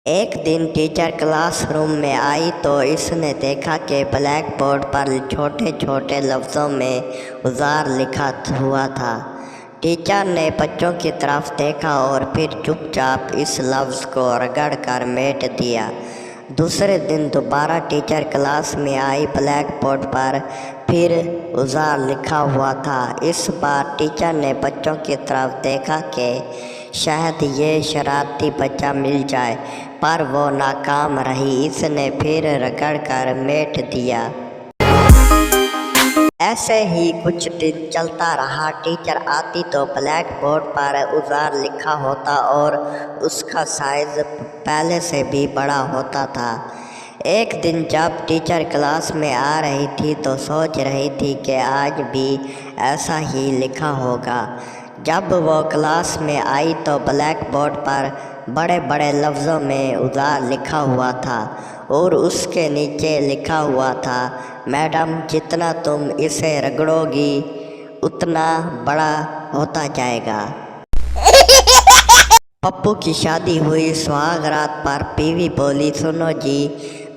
एक दिन teacher classroom में आई तो इसने देखा कि ब्लैक बोर्ड पर छोटे छोटे लफ्ज़ों में उज़ार लिखा हुआ था। टीचर ने बच्चों की तरफ देखा और फिर चुपचाप इस लफ्ज़ को रगड़ कर मेट दिया। दूसरे दिन दोबारा टीचर क्लास में आई, ब्लैक बोर्ड पर फिर उज़ार लिखा हुआ था। इस बार टीचर ने बच्चों की तरफ देखा कि शायद ये शरारती बच्चा मिल जाए, पर वो नाकाम रही। इसने फिर रगड़ कर मेट दिया। ऐसे ही कुछ दिन चलता रहा। टीचर आती तो ब्लैक बोर्ड पर उज़ार लिखा होता और उसका साइज़ पहले से भी बड़ा होता था। एक दिन जब टीचर क्लास में आ रही थी तो सोच रही थी कि आज भी ऐसा ही लिखा होगा। जब वो क्लास में आई तो ब्लैक बोर्ड पर बड़े बड़े लफ्ज़ों में उज़ार लिखा हुआ था और उसके नीचे लिखा हुआ था, मैडम जितना तुम इसे रगड़ोगी उतना बड़ा होता जाएगा। पप्पू की शादी हुई। सुहाग रात पर बीवी बोली, सुनो जी,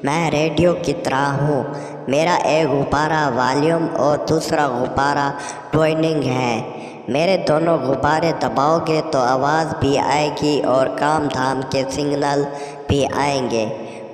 मैं रेडियो की तरह हूँ। मेरा एक गुब्बारा वॉल्यूम और दूसरा गुब्बारा ट्विनिंग है। मेरे दोनों गुब्बारे दबाओगे तो आवाज़ भी आएगी और काम धाम के सिग्नल भी आएंगे।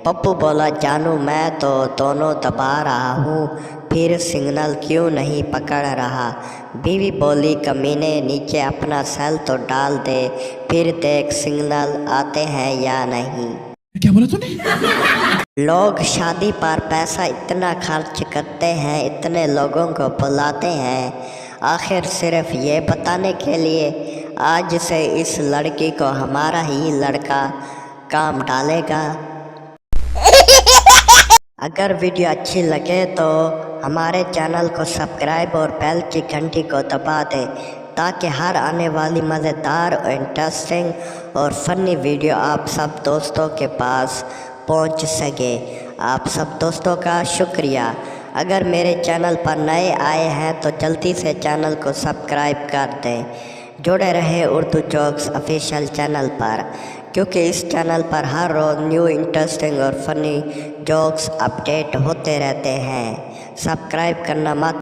पप्पू बोला, जानू मैं तो दोनों दबा रहा हूँ, फिर सिग्नल क्यों नहीं पकड़ रहा। बीवी बोली, कमीने नीचे अपना सेल तो डाल दे, फिर देख सिग्नल आते हैं या नहीं। क्या बोला तूने? लोग शादी पर पैसा इतना खर्च करते हैं, इतने लोगों को बुलाते हैं, आखिर सिर्फ ये बताने के लिए आज से इस लड़की को हमारा ही लड़का काम डालेगा। अगर वीडियो अच्छी लगे तो हमारे चैनल को सब्सक्राइब और बेल की घंटी को दबा दें ताकि हर आने वाली मज़ेदार और इंटरेस्टिंग और फ़नी वीडियो आप सब दोस्तों के पास पहुंच सके। आप सब दोस्तों का शुक्रिया। अगर मेरे चैनल पर नए आए हैं तो जल्दी से चैनल को सब्सक्राइब कर दें। जुड़े रहे उर्दू जोक्स ऑफिशियल चैनल पर, क्योंकि इस चैनल पर हर रोज़ न्यू इंटरेस्टिंग और फनी जोक्स अपडेट होते रहते हैं। सब्सक्राइब करना मत